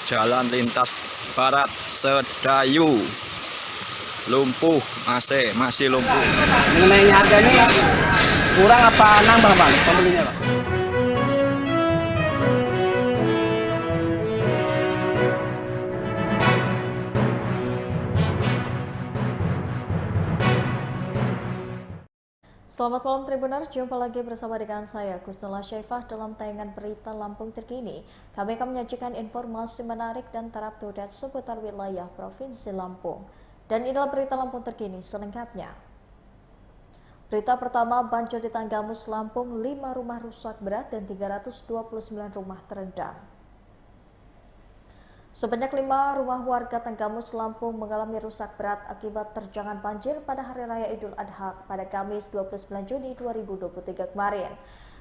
Jalan Lintas Barat Sedayu lumpuh, masih lumpuh. Mengenai harga ini kurang apa nambah Bang pembelinya Bang? Selamat malam Tribuners, jumpa lagi bersama dengan saya Kusnala Syaifah dalam tayangan berita Lampung terkini. Kami akan menyajikan informasi menarik dan terupdate seputar wilayah Provinsi Lampung. Dan inilah berita Lampung terkini selengkapnya. Berita pertama, banjir di Tanggamus Lampung, 5 rumah rusak berat dan 329 rumah terendam. Sebanyak 5 rumah warga Tanggamus Lampung mengalami rusak berat akibat terjangan banjir pada Hari Raya Idul Adha pada Kamis 29 Juni 2023 kemarin.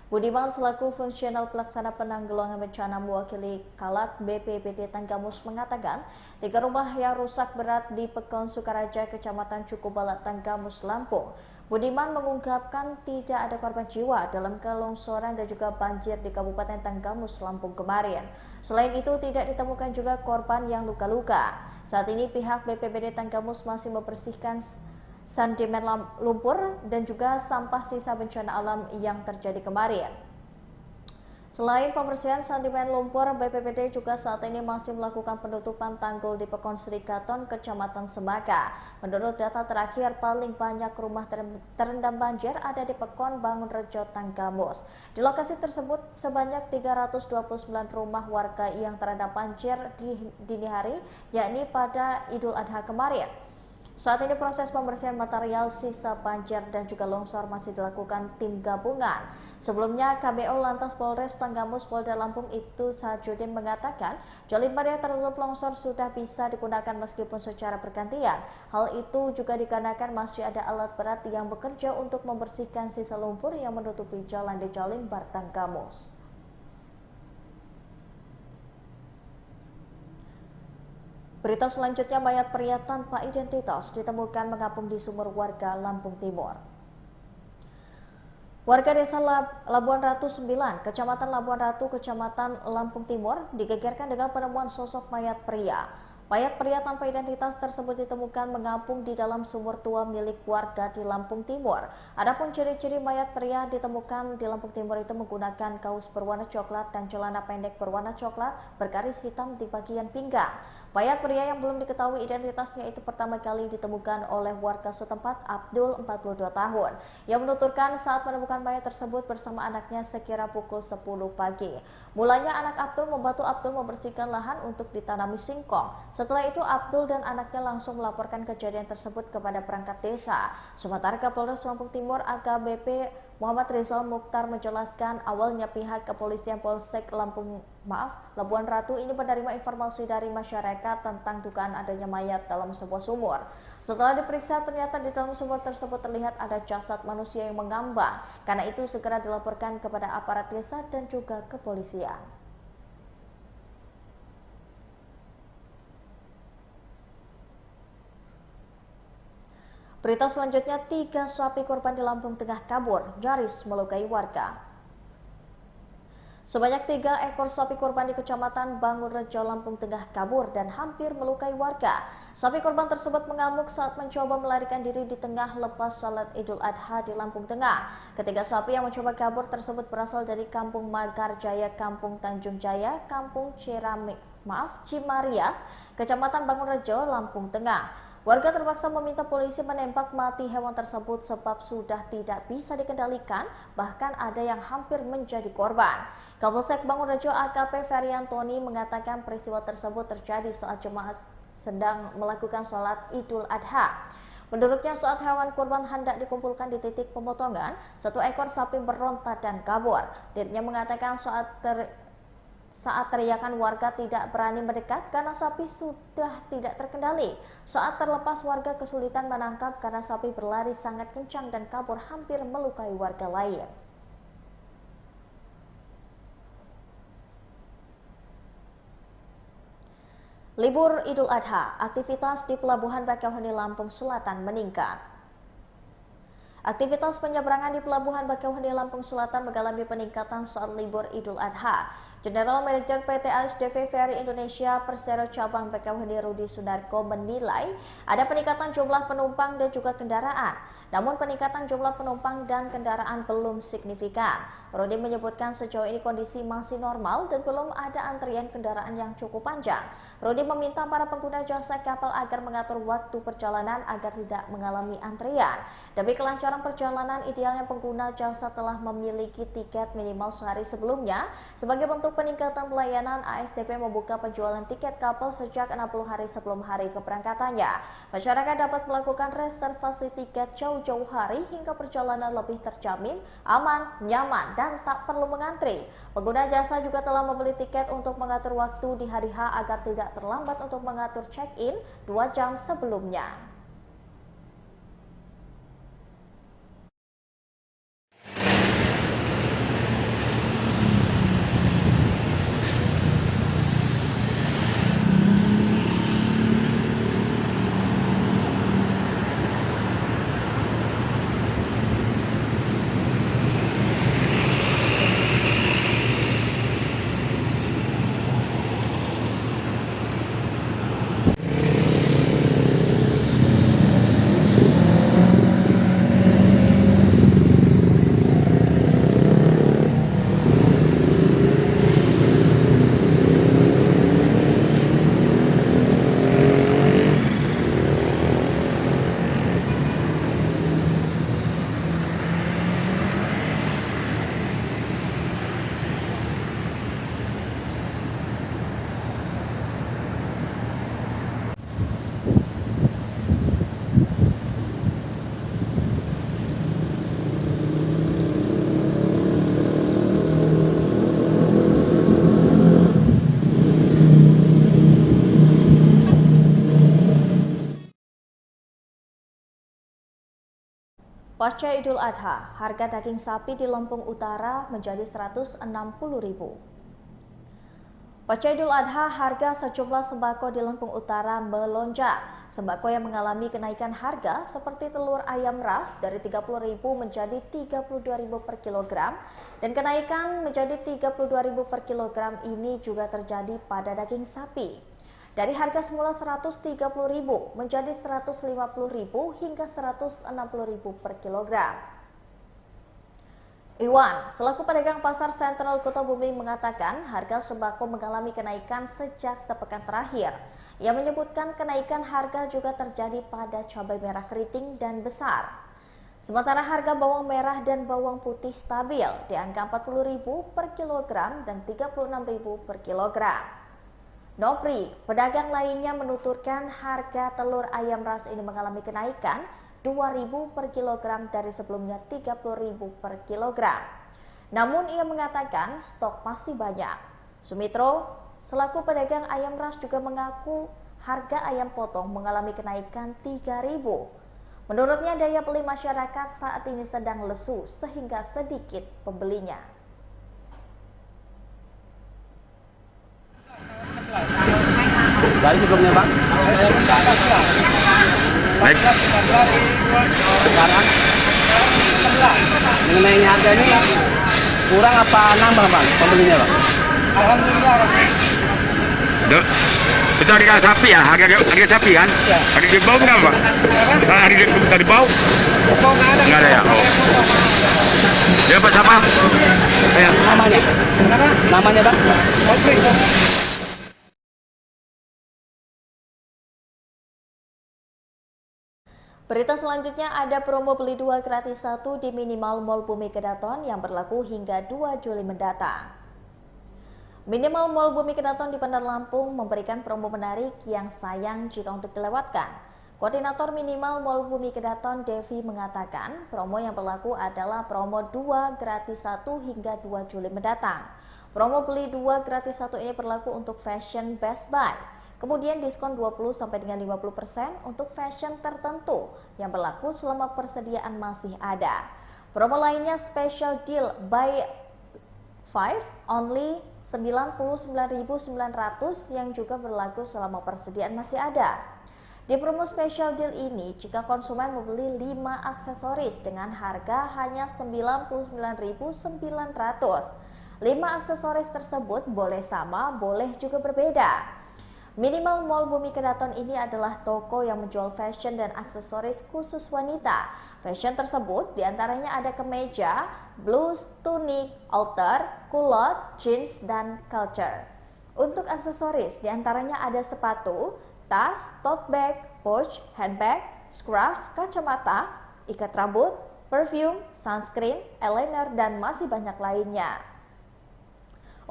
Budiman selaku fungsional pelaksana penanggulangan bencana mewakili Kalak BPBD Tanggamus mengatakan 3 rumah yang rusak berat di Pekon Sukaraja, Kecamatan Cukubalat, Tanggamus, Lampung. Budiman mengungkapkan tidak ada korban jiwa dalam kelongsoran dan juga banjir di Kabupaten Tanggamus, Lampung kemarin. Selain itu tidak ditemukan juga korban yang luka-luka. Saat ini pihak BPBD Tanggamus masih membersihkan sedimen lumpur dan juga sampah sisa bencana alam yang terjadi kemarin. Selain pembersihan sedimen lumpur, BPBD juga saat ini masih melakukan penutupan tanggul di Pekon Serikaton, Kecamatan Semaka. Menurut data terakhir, paling banyak rumah terendam banjir ada di Pekon Bangunrejo, Tanggamus. Di lokasi tersebut, sebanyak 329 rumah warga yang terendam banjir di dini hari, yakni pada Idul Adha kemarin. Saat ini proses pembersihan material sisa banjir dan juga longsor masih dilakukan tim gabungan. Sebelumnya, KBO Lantas Polres Tanggamus Polda Lampung Ibtu Sajudin mengatakan jalin yang tertutup longsor sudah bisa digunakan meskipun secara bergantian. Hal itu juga dikarenakan masih ada alat berat yang bekerja untuk membersihkan sisa lumpur yang menutupi jalan di Jalin Bar Tanggamus. Berita selanjutnya, mayat pria tanpa identitas ditemukan mengapung di sumur warga Lampung Timur. Warga desa Labuan Ratu 9, Kecamatan Labuan Ratu, Kecamatan Lampung Timur digegerkan dengan penemuan sosok mayat pria. Mayat pria tanpa identitas tersebut ditemukan mengapung di dalam sumur tua milik warga di Lampung Timur. Adapun ciri-ciri mayat pria ditemukan di Lampung Timur itu menggunakan kaos berwarna coklat dan celana pendek berwarna coklat bergaris hitam di bagian pinggang. Mayat pria yang belum diketahui identitasnya itu pertama kali ditemukan oleh warga setempat Abdul 42 tahun yang menuturkan saat menemukan mayat tersebut bersama anaknya sekira pukul 10 pagi. Mulanya anak Abdul membantu Abdul membersihkan lahan untuk ditanami singkong. Setelah itu Abdul dan anaknya langsung melaporkan kejadian tersebut kepada perangkat desa. Sementara Kapolres Lampung Timur AKBP Muhammad Rizal Mukhtar menjelaskan awalnya pihak kepolisian Polsek Labuan Ratu ini menerima informasi dari masyarakat tentang dugaan adanya mayat dalam sebuah sumur. Setelah diperiksa ternyata di dalam sumur tersebut terlihat ada jasad manusia yang mengambang. Karena itu segera dilaporkan kepada aparat desa dan juga kepolisian. Berita selanjutnya, 3 sapi korban di Lampung Tengah kabur, nyaris melukai warga. Sebanyak 3 ekor sapi korban di Kecamatan Bangunrejo, Lampung Tengah kabur dan hampir melukai warga. Sapi korban tersebut mengamuk saat mencoba melarikan diri di tengah lepas salat Idul Adha di Lampung Tengah. Ketiga sapi yang mencoba kabur tersebut berasal dari Kampung Magar Jaya, Kampung Tanjung Jaya, Kampung Cimarias, Kecamatan Bangunrejo, Lampung Tengah. Warga terpaksa meminta polisi menembak mati hewan tersebut sebab sudah tidak bisa dikendalikan, bahkan ada yang hampir menjadi korban. Kapolsek Bangunrejo AKP Feriantoni mengatakan peristiwa tersebut terjadi saat jemaah sedang melakukan sholat Idul Adha. Menurutnya saat hewan kurban hendak dikumpulkan di titik pemotongan, 1 ekor sapi beronta dan kabur. Dirinya mengatakan saat teriakan warga tidak berani mendekat karena sapi sudah tidak terkendali. Saat terlepas warga kesulitan menangkap karena sapi berlari sangat kencang dan kabur hampir melukai warga lain. Libur Idul Adha, aktivitas di Pelabuhan Bakauheni Lampung Selatan meningkat. Aktivitas penyeberangan di Pelabuhan Bakauheni Lampung Selatan mengalami peningkatan saat libur Idul Adha. General Manager PT ASDV Ferry Indonesia Persero Cabang Bakauheni Rudi Sundarko menilai ada peningkatan jumlah penumpang dan juga kendaraan. Namun peningkatan jumlah penumpang dan kendaraan belum signifikan. Rudi menyebutkan sejauh ini kondisi masih normal dan belum ada antrian kendaraan yang cukup panjang. Rudi meminta para pengguna jasa kapal agar mengatur waktu perjalanan agar tidak mengalami antrian. Demi kelancaran perjalanan, idealnya pengguna jasa telah memiliki tiket minimal sehari sebelumnya. Sebagai bentuk peningkatan pelayanan, ASDP membuka penjualan tiket kapal sejak 60 hari sebelum hari keberangkatannya. Masyarakat dapat melakukan reservasi tiket jauh-jauh hari hingga perjalanan lebih terjamin, aman, nyaman, dan tak perlu mengantri. Pengguna jasa juga telah membeli tiket untuk mengatur waktu di hari H agar tidak terlambat untuk mengatur check-in 2 jam sebelumnya. Pasca Idul Adha, harga daging sapi di Lampung Utara menjadi Rp160.000. Pasca Idul Adha, harga sejumlah sembako di Lampung Utara melonjak. Sembako yang mengalami kenaikan harga seperti telur ayam ras dari Rp30.000 menjadi Rp32.000 per kilogram dan kenaikan menjadi Rp32.000 per kilogram ini juga terjadi pada daging sapi. Dari harga semula Rp130.000 menjadi Rp150.000 hingga Rp160.000 per kilogram. Iwan, selaku pedagang pasar sentral Kota Bumi mengatakan harga sembako mengalami kenaikan sejak sepekan terakhir. Ia menyebutkan kenaikan harga juga terjadi pada cabai merah keriting dan besar. Sementara harga bawang merah dan bawang putih stabil di angka Rp40.000 per kilogram dan Rp36.000 per kilogram. Nopri, pedagang lainnya menuturkan harga telur ayam ras ini mengalami kenaikan Rp2.000 per kilogram dari sebelumnya Rp30.000 per kilogram. Namun ia mengatakan stok masih banyak. Sumitro, selaku pedagang ayam ras juga mengaku harga ayam potong mengalami kenaikan Rp3.000. Menurutnya daya beli masyarakat saat ini sedang lesu sehingga sedikit pembelinya. Dari sebelumnya Bang? Baik. Sekarang mengenai harga ini kurang apa nambah Bang pembelinya Bang? Alhamdulillah. Duk. Itu harga sapi ya? Harga sapi kan? Ya. Harga di bau kenapa? Harga di bau? Enggak ada ya? Oh. Dia apa siapa? Namanya? Namanya Bang? Berita selanjutnya, ada promo beli 2 gratis 1 di minimal Mall Bumi Kedaton yang berlaku hingga 2 Juli mendatang. Minimal Mall Bumi Kedaton di Bandar Lampung memberikan promo menarik yang sayang jika untuk dilewatkan. Koordinator Minimal Mall Bumi Kedaton Devi mengatakan promo yang berlaku adalah promo 2 gratis 1 hingga 2 Juli mendatang. Promo beli 2 gratis 1 ini berlaku untuk fashion Best Buy. Kemudian diskon 20-50% untuk fashion tertentu yang berlaku selama persediaan masih ada. Promo lainnya special deal buy 5 only Rp99.900 yang juga berlaku selama persediaan masih ada. Di promo special deal ini, jika konsumen membeli 5 aksesoris dengan harga hanya Rp99.900, 5 aksesoris tersebut boleh sama, boleh juga berbeda. Minimal Mall Bumi Kedaton ini adalah toko yang menjual fashion dan aksesoris khusus wanita. Fashion tersebut diantaranya ada kemeja, blus, tunik, halter, kulot, jeans, dan culture. Untuk aksesoris diantaranya ada sepatu, tas, tote bag, pouch, handbag, scarf, kacamata, ikat rambut, perfume, sunscreen, eyeliner, dan masih banyak lainnya.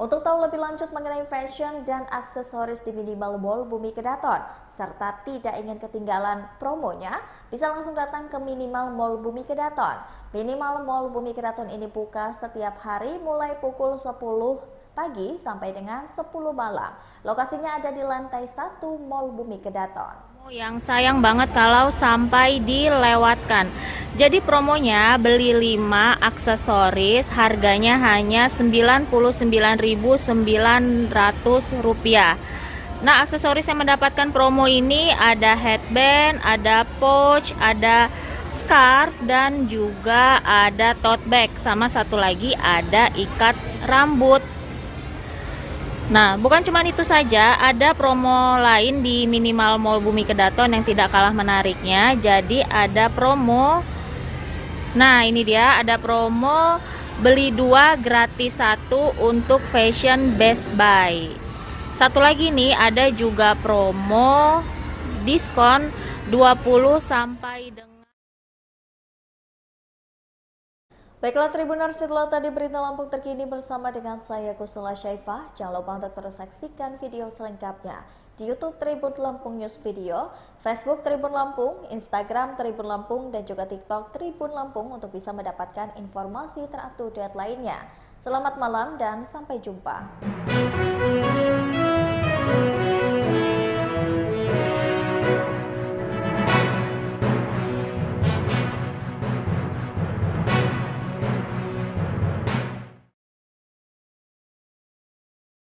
Untuk tahu lebih lanjut mengenai fashion dan aksesoris di Minimal Mall Bumi Kedaton, serta tidak ingin ketinggalan promonya, bisa langsung datang ke Minimal Mall Bumi Kedaton. Minimal Mall Bumi Kedaton ini buka setiap hari mulai pukul 10 pagi sampai dengan 10 malam. Lokasinya ada di lantai 1 Mall Bumi Kedaton. Yang sayang banget kalau sampai dilewatkan. Jadi promonya beli 5 aksesoris harganya hanya Rp99.900. Nah, aksesoris yang mendapatkan promo ini ada headband, ada pouch, ada scarf, dan juga ada tote bag, sama satu lagi ada ikat rambut. Nah, bukan cuma itu saja, ada promo lain di Minimal Mall Bumi Kedaton yang tidak kalah menariknya. Jadi ada promo, nah ini dia, ada promo beli 2 gratis 1 untuk Fashion Best Buy. Satu lagi nih, ada juga promo diskon 20 sampai dengan. Baiklah Tribuners, setelah tadi berita Lampung terkini bersama dengan saya Kusula Syaifah. Jangan lupa untuk terus saksikan video selengkapnya di YouTube Tribun Lampung News Video, Facebook Tribun Lampung, Instagram Tribun Lampung, dan juga TikTok Tribun Lampung untuk bisa mendapatkan informasi terupdate lainnya. Selamat malam dan sampai jumpa.